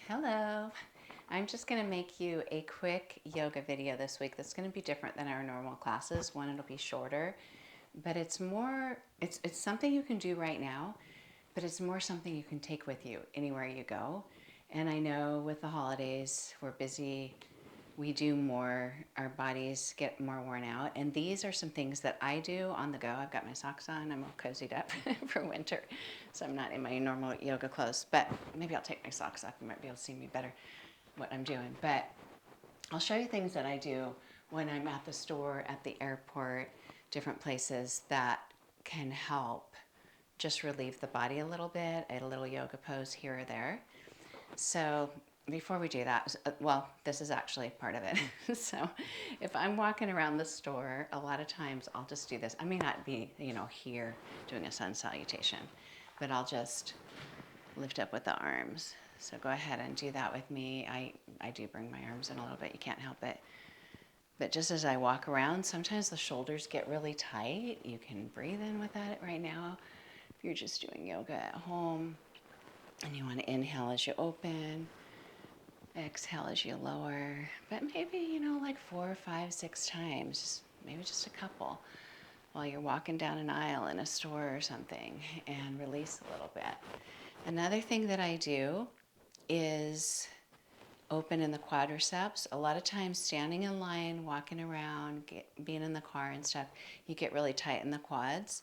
Hello. I'm just going to make you a quick yoga video this week that's going to be different than our normal classes. One, it'll be shorter, but it's something you can do right now, but it's more something you can take with you anywhere you go. And I know with the holidays, we're busy, we do more, our bodies get more worn out. And these are some things that I do on the go. I've got my socks on, I'm all cozied up for winter, so I'm not in my normal yoga clothes, but maybe I'll take my socks off. You might be able to see me better what I'm doing. But I'll show you things that I do when I'm at the store, at the airport, different places that can help just relieve the body a little bit, a little yoga pose here or there. So before we do that, well, this is actually part of it. So if I'm walking around the store, a lot of times I'll just do this. I may not be, here doing a sun salutation, but I'll just lift up with the arms. So go ahead and do that with me. I do bring my arms in a little bit. You can't help it. But just as I walk around, sometimes the shoulders get really tight. You can breathe in with that right now. If you're just doing yoga at home and you want to inhale as you open, exhale as you lower, but maybe, like 4, 5, 6 times, maybe just a couple while you're walking down an aisle in a store or something, and release a little bit. Another thing that I do is open in the quadriceps. A lot of times standing in line, walking around, being in the car and stuff, you get really tight in the quads.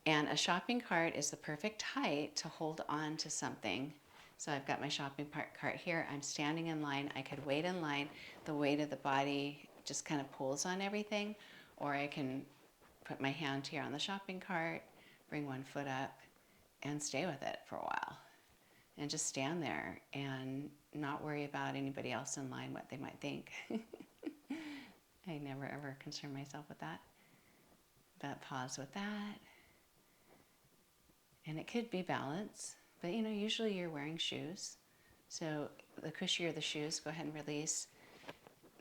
And a shopping cart is the perfect height to hold on to something. So I've got my shopping cart here. I'm standing in line. I could wait in line. The weight of the body just kind of pulls on everything. Or I can put my hand here on the shopping cart, bring one foot up, and stay with it for a while. And just stand there and not worry about anybody else in line, what they might think. I never ever concern myself with that. But pause with that. And it could be balance, but usually you're wearing shoes. So the cushier the shoes, go ahead and release.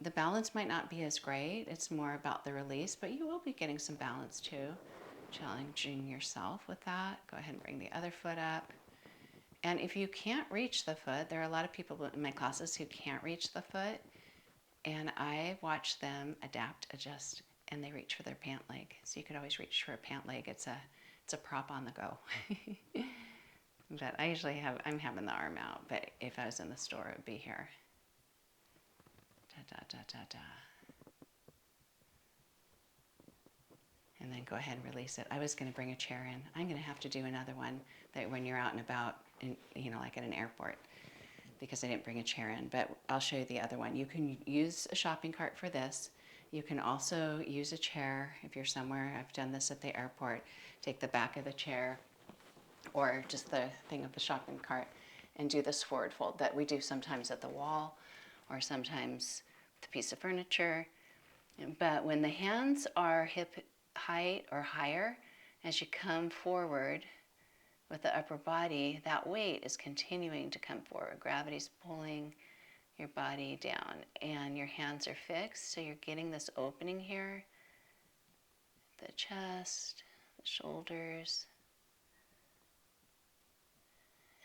The balance might not be as great. It's more about the release, but you will be getting some balance too. Challenging yourself with that. Go ahead and bring the other foot up. And if you can't reach the foot, there are a lot of people in my classes who can't reach the foot. And I watch them adapt, adjust, and they reach for their pant leg. So you could always reach for a pant leg. It's a prop on the go. But I'm having the arm out, but if I was in the store, it would be here. Da, da, da, da, da. And then go ahead and release it. I was going to bring a chair in. I'm going to have to do another one that when you're out and about, like at an airport, because I didn't bring a chair in. But I'll show you the other one. You can use a shopping cart for this. You can also use a chair if you're somewhere. I've done this at the airport. Take the back of the chair or just the thing of the shopping cart and do this forward fold that we do sometimes at the wall or sometimes with a piece of furniture. But when the hands are hip height or higher, as you come forward with the upper body, that weight is continuing to come forward. Gravity's pulling your body down and your hands are fixed, so you're getting this opening here, the chest, the shoulders,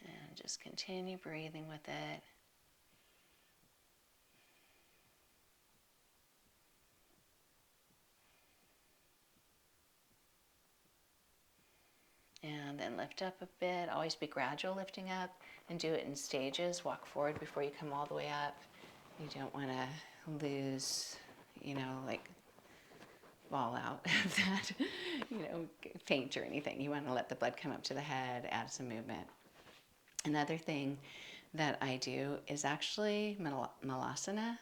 and just continue breathing with it. And then lift up a bit. Always be gradual lifting up and do it in stages. Walk forward before you come all the way up. You don't want to lose, like fall out of that, faint or anything. You want to let the blood come up to the head, add some movement. Another thing that I do is actually Malasana.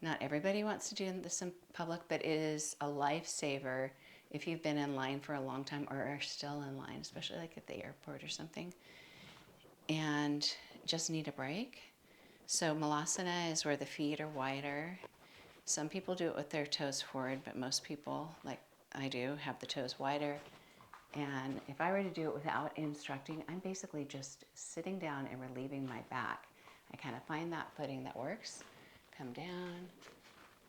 Not everybody wants to do this in public, but it is a lifesaver if you've been in line for a long time or are still in line, especially like at the airport or something, and just need a break. So Malasana is where the feet are wider. Some people do it with their toes forward, but most people, like I do, have the toes wider. And if I were to do it without instructing, I'm basically just sitting down and relieving my back. I kind of find that footing that works. Come down,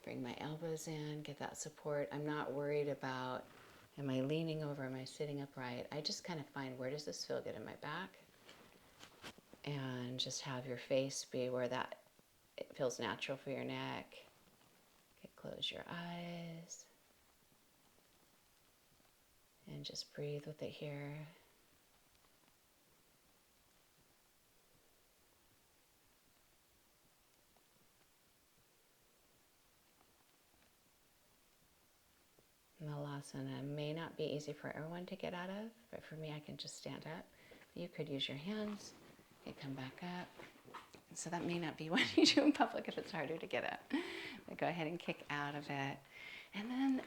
bring my elbows in, get that support. I'm not worried about, am I leaning over, am I sitting upright? I just kind of find, where does this feel good in my back? And And just have your face be where that it feels natural for your neck. Close your eyes. And just breathe with it here. Malasana may not be easy for everyone to get out of, but for me, I can just stand up. You could use your hands. You come back up. So that may not be what you do in public if it's harder to get up. But go ahead and kick out of it. And then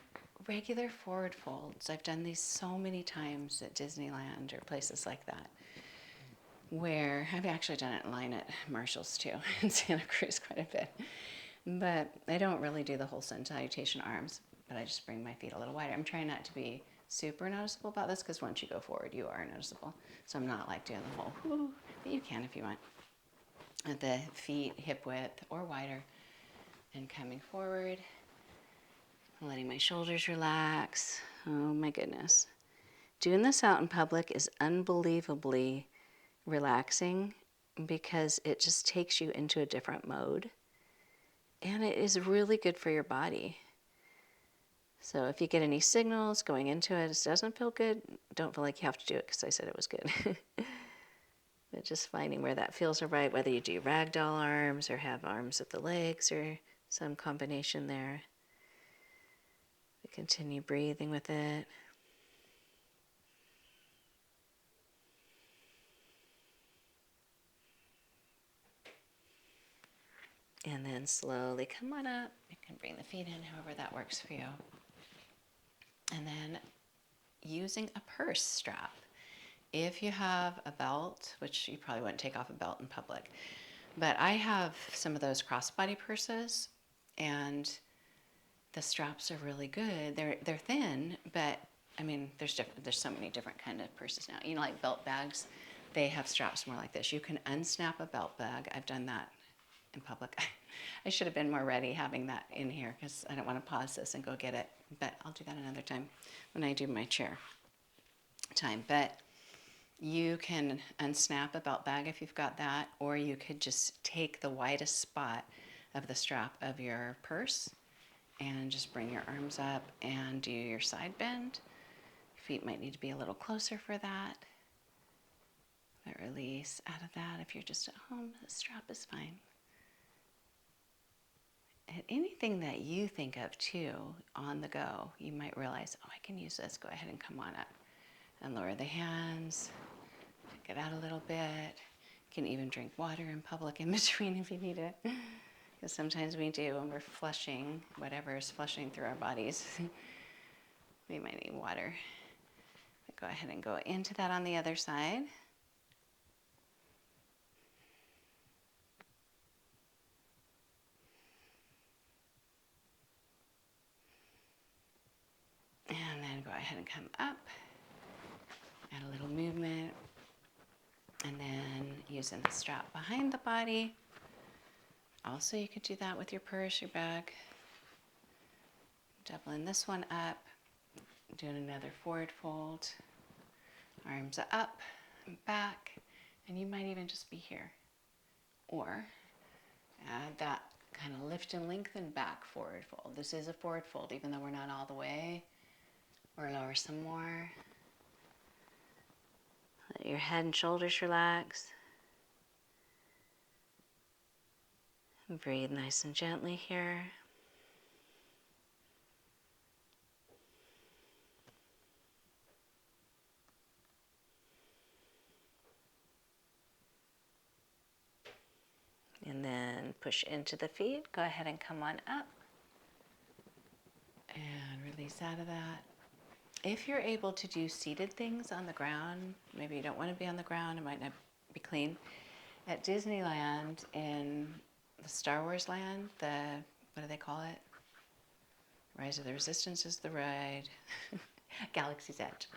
regular forward folds. I've done these so many times at Disneyland or places like that, where I've actually done it in line at Marshall's too, in Santa Cruz quite a bit. But I don't really do the whole sun salutation arms, but I just bring my feet a little wider. I'm trying not to be super noticeable about this because once you go forward, you are noticeable. So I'm not like doing the whole whoo, but you can if you want. At the feet hip width or wider, and coming forward, letting my shoulders relax. Oh my goodness. Doing this out in public is unbelievably relaxing because it just takes you into a different mode. And it is really good for your body. So if you get any signals going into it, it doesn't feel good, don't feel like you have to do it because I said it was good. But just finding where that feels right, whether you do ragdoll arms or have arms at the legs or some combination there. But continue breathing with it. And then slowly come on up. You can bring the feet in, however that works for you. And then using a purse strap. If you have a belt, which you probably wouldn't take off a belt in public, but I have some of those crossbody purses, and the straps are really good. They're thin, but I mean, there's so many different kind of purses now. You know, like belt bags, they have straps more like this. You can unsnap a belt bag. I've done that in public. I should have been more ready having that in here because I don't want to pause this and go get it, but I'll do that another time when I do my chair time. But you can unsnap a belt bag if you've got that, or you could just take the widest spot of the strap of your purse and just bring your arms up and do your side bend. Feet might need to be a little closer for that. But release out of that. If you're just at home, the strap is fine. And anything that you think of too on the go, you might realize, oh, I can use this. Go ahead and come on up and lower the hands. Get out a little bit. You can even drink water in public in between if you need it. Because sometimes we do when we're flushing, whatever is flushing through our bodies. We might need water. But go ahead and go into that on the other side. And then go ahead and come up. Add a little movement. And then using the strap behind the body. Also, you could do that with your purse, your bag. Doubling this one up. Doing another forward fold. Arms up and back. And you might even just be here. Or add that kind of lift and lengthen back forward fold. This is a forward fold, even though we're not all the way. Or lower some more. Let your head and shoulders relax. Breathe nice and gently here. And then push into the feet. Go ahead and come on up. And release out of that. If you're able to do seated things on the ground, maybe you don't want to be on the ground, it might not be clean. At Disneyland, in the Star Wars land, what do they call it? Rise of the Resistance is the ride. Galaxy's Edge.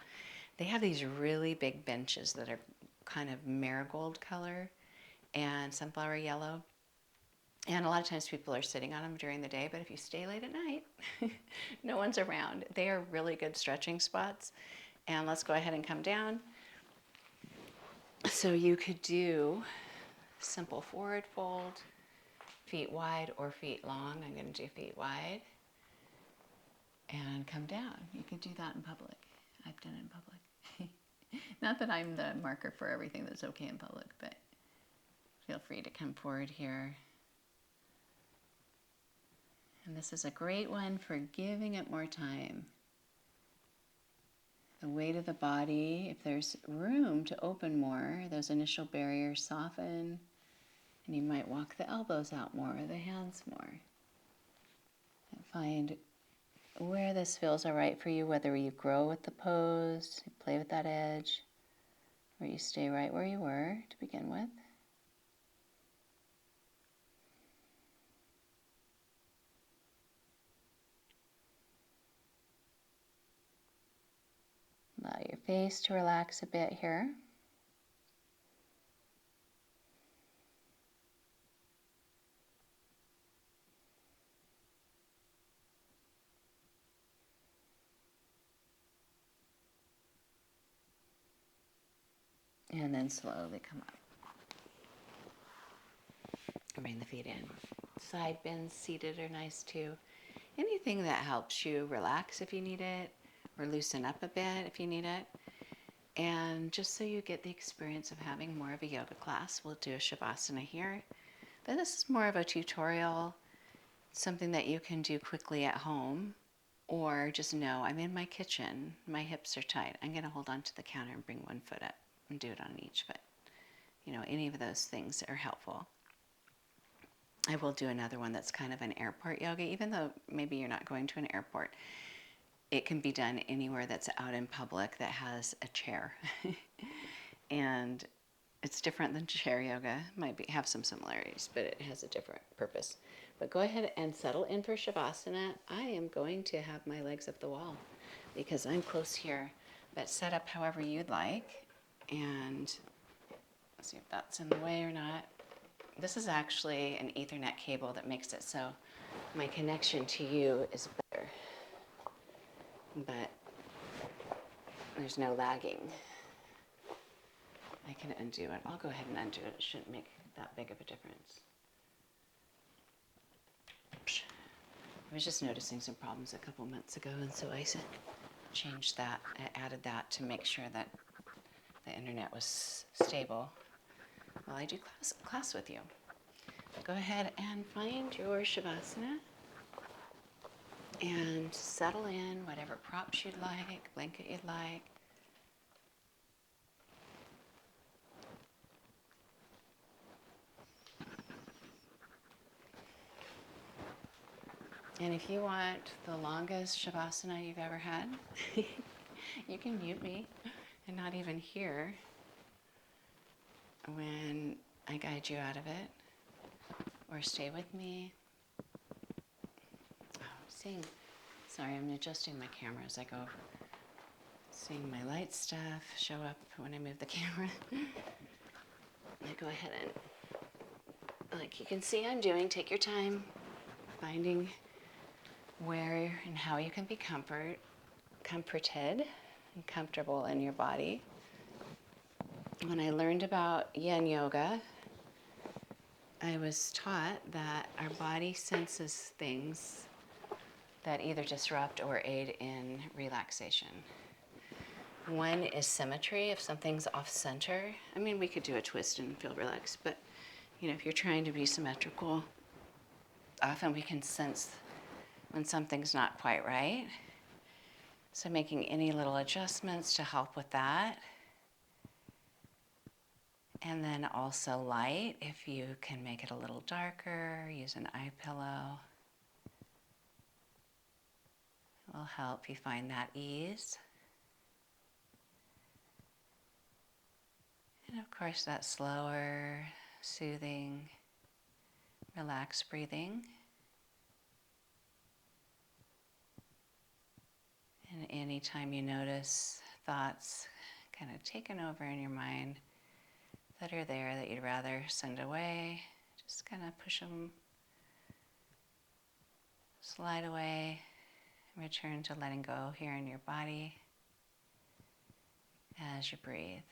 They have these really big benches that are kind of marigold color and sunflower yellow. And a lot of times people are sitting on them during the day, but if you stay late at night, no one's around. They are really good stretching spots. And let's go ahead and come down. So you could do simple forward fold, feet wide or feet long. I'm going to do feet wide. And come down. You can do that in public. I've done it in public. Not that I'm the marker for everything that's okay in public, but feel free to come forward here. And this is a great one for giving it more time. The weight of the body, if there's room to open more, those initial barriers soften, and you might walk the elbows out more, or the hands more. And find where this feels all right for you, whether you grow with the pose, you play with that edge, or you stay right where you were to begin with. Allow your face to relax a bit here. And then slowly come up. Bring the feet in. Side bends seated are nice too. Anything that helps you relax if you need it, or loosen up a bit if you need it. And just so you get the experience of having more of a yoga class, we'll do a Shavasana here. But this is more of a tutorial, something that you can do quickly at home, or just know I'm in my kitchen, my hips are tight. I'm going to hold on to the counter and bring one foot up and do it on each foot. You know, any of those things are helpful. I will do another one that's kind of an airport yoga, even though maybe you're not going to an airport. It can be done anywhere that's out in public that has a chair. And it's different than chair yoga. Might have some similarities, but it has a different purpose. But go ahead and settle in for Shavasana. I am going to have my legs up the wall because I'm close here, but set up however you'd like. And let's see if that's in the way or not. This is actually an Ethernet cable that makes it so my connection to you is better. But there's no lagging. I can undo it. I'll go ahead and undo it. It shouldn't make that big of a difference. I was just noticing some problems a couple months ago, and so I changed that. I added that to make sure that the internet was stable while I do class with you. Go ahead and find your Shavasana and settle in whatever props you'd like, blanket you'd like. And if you want the longest Shavasana you've ever had, you can mute me and not even hear when I guide you out of it, or stay with me. Sorry, I'm adjusting my camera as I go. Seeing my light stuff show up when I move the camera. I go ahead and, like you can see I'm doing, take your time finding where and how you can be comforted and comfortable in your body. When I learned about Yin Yoga, I was taught that our body senses things that either disrupt or aid in relaxation. One is symmetry. If something's off center, I mean, we could do a twist and feel relaxed, but you know, if you're trying to be symmetrical, often we can sense when something's not quite right. So making any little adjustments to help with that. And then also light, if you can make it a little darker, use an eye pillow. It will help you find that ease. And of course that slower, soothing, relaxed breathing. And anytime you notice thoughts kind of taken over in your mind that are there that you'd rather send away, just kind of push them, slide away, and return to letting go here in your body as you breathe.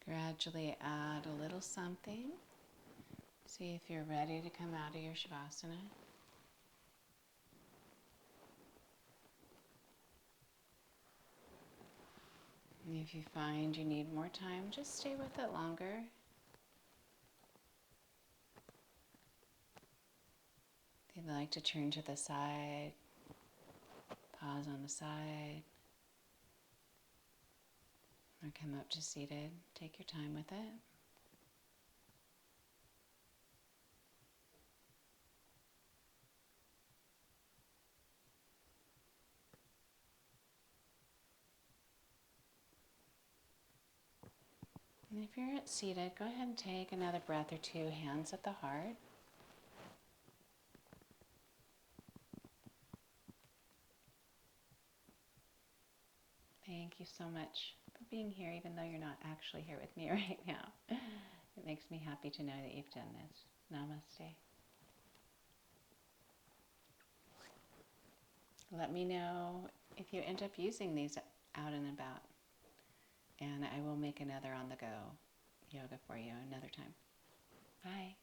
Gradually add a little something. See if you're ready to come out of your Shavasana. And if you find you need more time, just stay with it longer. If you'd like to turn to the side, pause on the side, or come up to seated, take your time with it. And if you're at seated, go ahead and take another breath or two, hands at the heart. Thank you so much for being here, even though you're not actually here with me right now. It makes me happy to know that you've done this. Namaste. Let me know if you end up using these out and about, and I will make another on the go yoga for you another time. Bye.